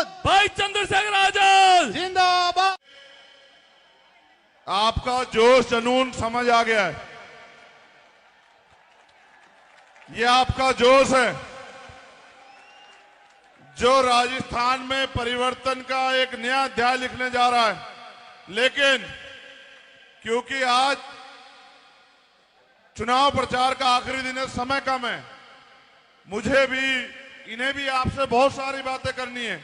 जिंदाबाद। भाई चंद्रशेखर आजाद जिंदाबाद। आपका जोश जुनून समझ आ गया है। ये आपका जोश है जो राजस्थान में परिवर्तन का एक नया अध्याय लिखने जा रहा है। लेकिन क्योंकि आज चुनाव प्रचार का आखिरी दिन है, समय कम है, मुझे भी इन्हें भी आपसे बहुत सारी बातें करनी है।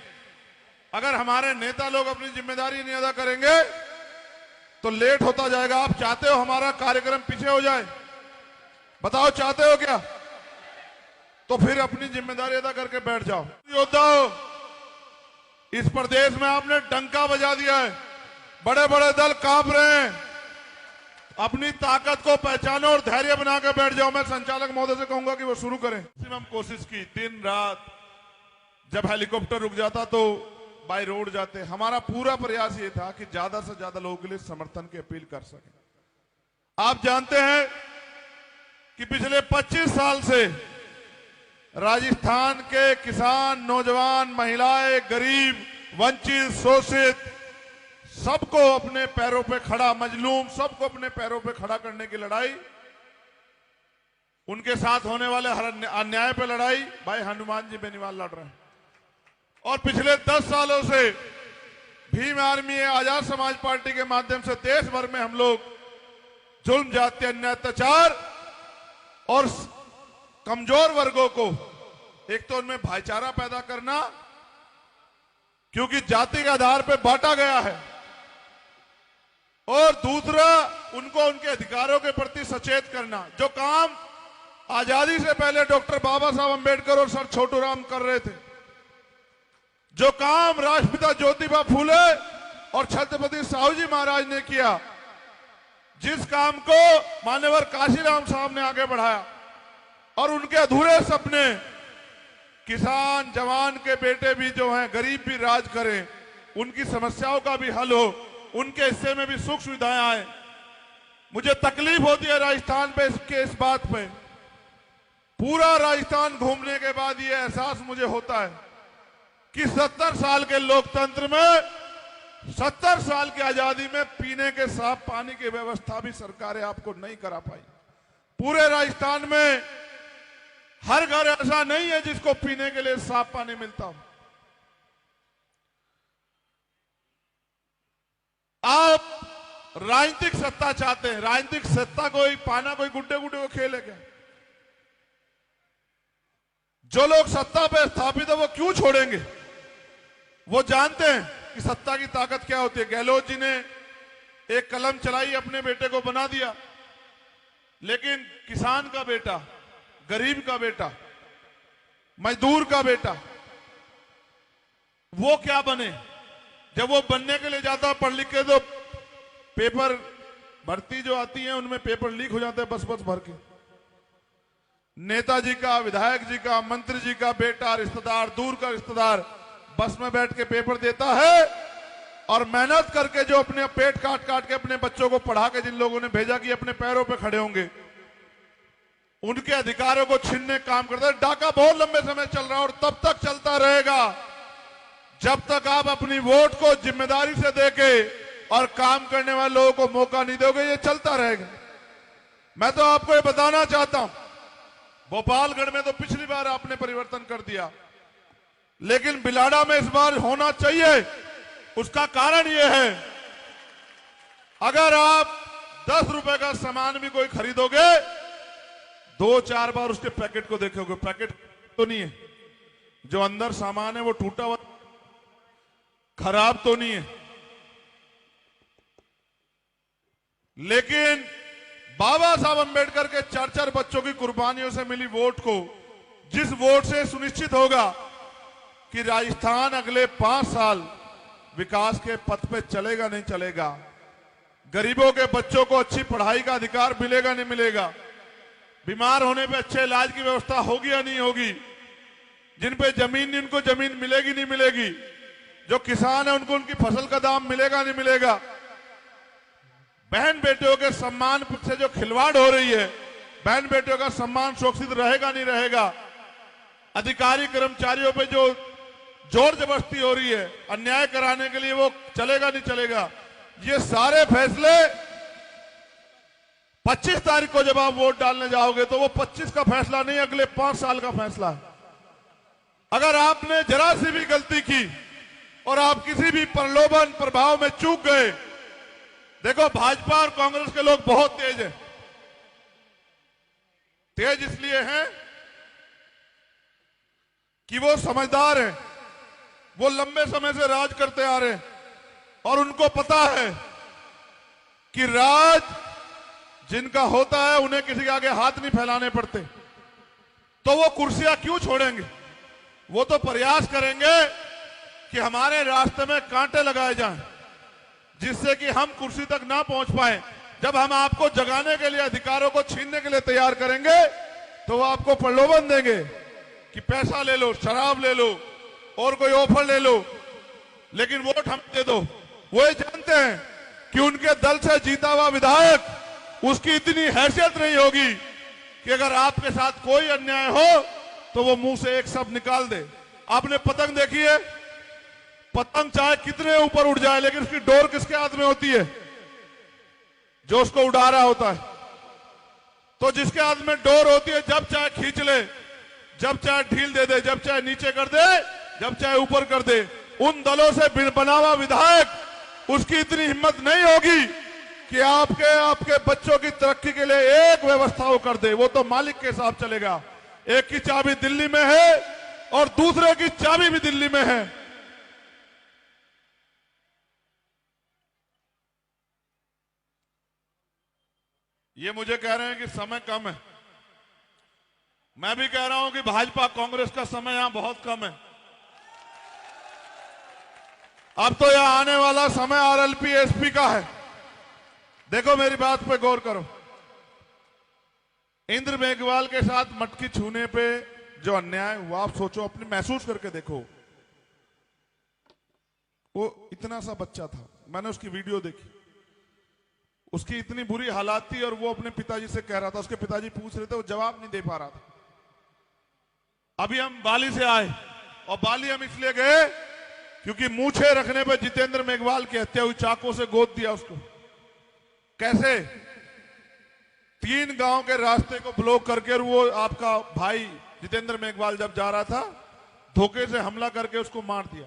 अगर हमारे नेता लोग अपनी जिम्मेदारी नहीं अदा करेंगे तो लेट होता जाएगा। आप चाहते हो हमारा कार्यक्रम पीछे हो जाए? बताओ, चाहते हो क्या? तो फिर अपनी जिम्मेदारी अदा करके बैठ जाओ। योद्धाओं, इस प्रदेश में आपने डंका बजा दिया है। बड़े बड़े दल कांप रहे हैं। अपनी ताकत को पहचानो और धैर्य बना के बैठ जाओ। मैं संचालक महोदय से कहूंगा कि वो शुरू करें। मैक्सिमम कोशिश की, दिन रात, जब हेलीकॉप्टर रुक जाता तो बाय रोड जाते। हमारा पूरा प्रयास ये था कि ज्यादा से ज्यादा लोगों के लिए समर्थन की अपील कर सके। आप जानते हैं कि पिछले 25 साल से राजस्थान के किसान, नौजवान, महिलाएं, गरीब, वंचित, शोषित, सबको अपने पैरों पे खड़ा, मजलूम सबको अपने पैरों पे खड़ा करने की लड़ाई, उनके साथ होने वाले हर अन्याय पे लड़ाई भाई हनुमान जी बेनीवाल लड़ रहे हैं। और पिछले 10 सालों से भीम आर्मी, आजाद समाज पार्टी के माध्यम से देश भर में हम लोग जुल्म, जाति, अन्याय, अत्याचार और कमजोर वर्गों को, एक तो उनमें भाईचारा पैदा करना, क्योंकि जाति के आधार पर बांटा गया है, और दूसरा उनको उनके अधिकारों के प्रति सचेत करना। जो काम आजादी से पहले डॉक्टर बाबा साहब अंबेडकर और सर छोटूराम कर रहे थे, जो काम राष्ट्रपिता ज्योतिबा फूले और छत्रपति साहू जी महाराज ने किया, जिस काम को मान्यवर काशीराम साहब ने आगे बढ़ाया, और उनके अधूरे सपने, किसान जवान के बेटे भी जो हैं, गरीब भी राज करें, उनकी समस्याओं का भी हल हो, उनके हिस्से में भी सुख सुविधाएं आए। मुझे तकलीफ होती है राजस्थान पे इस बात पे। पूरा राजस्थान घूमने के बाद ये एहसास मुझे होता है कि 70 साल के लोकतंत्र में, 70 साल की आजादी में पीने के साफ पानी की व्यवस्था भी सरकारें आपको नहीं करा पाई। पूरे राजस्थान में हर घर ऐसा नहीं है जिसको पीने के लिए साफ पानी मिलता हो। आप राजनीतिक सत्ता चाहते हैं। राजनीतिक सत्ता कोई पाना कोई गुड्डे गुड्डे को खेल है क्या? जो लोग सत्ता पे स्थापित है वो क्यों छोड़ेंगे? वो जानते हैं कि सत्ता की ताकत क्या होती है। गहलोत जी ने एक कलम चलाई, अपने बेटे को बना दिया, लेकिन किसान का बेटा, गरीब का बेटा, मजदूर का बेटा, वो क्या बने? जब वो बनने के लिए जाता, पढ़ लिख के, तो पेपर भर्ती जो आती है उनमें पेपर लीक हो जाते हैं बस भर के। नेताजी का, विधायक जी का, मंत्री जी का बेटा, रिश्तेदार, दूर का रिश्तेदार बस में बैठ के पेपर देता है, और मेहनत करके जो अपने पेट काट काट के अपने बच्चों को पढ़ा के जिन लोगों ने भेजा कि अपने पैरों पे खड़े होंगे, उनके अधिकारों को छीनने काम करता है। डाका बहुत लंबे समय चल रहा है और तब तक चलता रहेगा जब तक आप अपनी वोट को जिम्मेदारी से देके और काम करने वाले लोगों को मौका नहीं दोगे। ये चलता रहेगा। मैं तो आपको ये बताना चाहता हूं, भोपालगढ़ में तो पिछली बार आपने परिवर्तन कर दिया, लेकिन बिलाड़ा में इस बार होना चाहिए। उसका कारण यह है, अगर आप 10 रुपए का सामान भी कोई खरीदोगे, 2-4 बार उसके पैकेट को देखोगे। पैकेट तो नहीं है, जो अंदर सामान है वो टूटा हुआ, खराब तो नहीं है। लेकिन बाबा साहब अंबेडकर के 4-4 बच्चों की कुर्बानियों से मिली वोट को, जिस वोट से सुनिश्चित होगा कि राजस्थान अगले 5 साल विकास के पथ पे चलेगा नहीं चलेगा, गरीबों के बच्चों को अच्छी पढ़ाई का अधिकार मिलेगा नहीं मिलेगा, बीमार होने पे अच्छे इलाज की व्यवस्था होगी या नहीं होगी, जिन पे जमीन नहीं उनको जमीन मिलेगी नहीं मिलेगी, जो किसान है उनको उनकी फसल का दाम मिलेगा नहीं मिलेगा, बहन बेटियों के सम्मान से जो खिलवाड़ हो रही है, बहन बेटियों का सम्मान सुरक्षित रहेगा नहीं रहेगा, अधिकारी कर्मचारियों पे जो जोर जबरदस्ती हो रही है अन्याय कराने के लिए, वो चलेगा नहीं चलेगा। ये सारे फैसले 25 तारीख को जब आप वोट डालने जाओगे तो वो 25 का फैसला नहीं, अगले 5 साल का फैसला है। अगर आपने जरा सी भी गलती की और आप किसी भी प्रलोभन प्रभाव में चूक गए, देखो भाजपा और कांग्रेस के लोग बहुत तेज हैं। तेज इसलिए हैं कि वो समझदार हैं, वो लंबे समय से राज करते आ रहे हैं और उनको पता है कि राज जिनका होता है उन्हें किसी के आगे हाथ नहीं फैलाने पड़ते, तो वो कुर्सियां क्यों छोड़ेंगे। वो तो प्रयास करेंगे कि हमारे रास्ते में कांटे लगाए जाएं जिससे कि हम कुर्सी तक ना पहुंच पाए। जब हम आपको जगाने के लिए, अधिकारों को छीनने के लिए तैयार करेंगे तो वो आपको प्रलोभन देंगे कि पैसा ले लो, शराब ले लो और कोई ऑफर ले लो, लेकिन वोट हम दे दो। वो ये जानते हैं कि उनके दल से जीता हुआ विधायक उसकी इतनी हैसियत नहीं होगी कि अगर आपके साथ कोई अन्याय हो तो वो मुंह से एक शब्द निकाल दे। आपने पतंग देखी है, पतंग चाहे कितने ऊपर उड़ जाए लेकिन उसकी डोर किसके हाथ में होती है, जो उसको उड़ा रहा होता है। तो जिसके हाथ में डोर होती है, जब चाहे खींच ले, जब चाहे ढील दे दे, जब चाहे नीचे कर दे, जब चाहे ऊपर कर दे। उन दलों से बना हुआ विधायक उसकी इतनी हिम्मत नहीं होगी कि आपके बच्चों की तरक्की के लिए एक व्यवस्था वो कर दे। वो तो मालिक के साथ चलेगा। एक की चाबी दिल्ली में है और दूसरे की चाबी भी दिल्ली में है। ये मुझे कह रहे हैं कि समय कम है, मैं भी कह रहा हूं कि भाजपा कांग्रेस का समय यहां बहुत कम है। अब तो यहां आने वाला समय आरएलपी एसपी का है। देखो मेरी बात पे गौर करो, इंद्र मेघवाल के साथ मटकी छूने पे जो अन्याय हुआ, आप सोचो, अपने महसूस करके देखो। वो इतना सा बच्चा था, मैंने उसकी वीडियो देखी, उसकी इतनी बुरी हालात थी और वो अपने पिताजी से कह रहा था, उसके पिताजी पूछ रहे थे, वो जवाब नहीं दे पा रहा था। अभी हम बाली से आए और बाली हम इसलिए गए क्योंकि मूछे रखने पर जितेंद्र मेघवाल की हत्या हुई, चाकू से गोद दिया उसको। कैसे? 3 गांव के रास्ते को ब्लॉक करके, वो आपका भाई जितेंद्र मेघवाल जब जा रहा था, धोखे से हमला करके उसको मार दिया।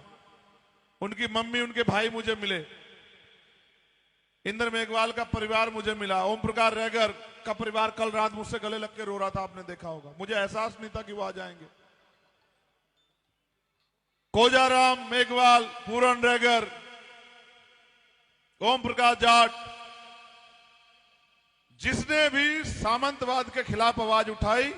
उनकी मम्मी, उनके भाई मुझे मिले, इंद्र मेघवाल का परिवार मुझे मिला, ओम प्रकाश रैगर का परिवार कल रात मुझसे गले लग के रो रहा था, आपने देखा होगा। मुझे एहसास नहीं था कि वो आ जाएंगे। कोजाराम मेघवाल, पूरन रैगर, ओम प्रकाश जाट, जिसने भी सामंतवाद के खिलाफ आवाज उठाई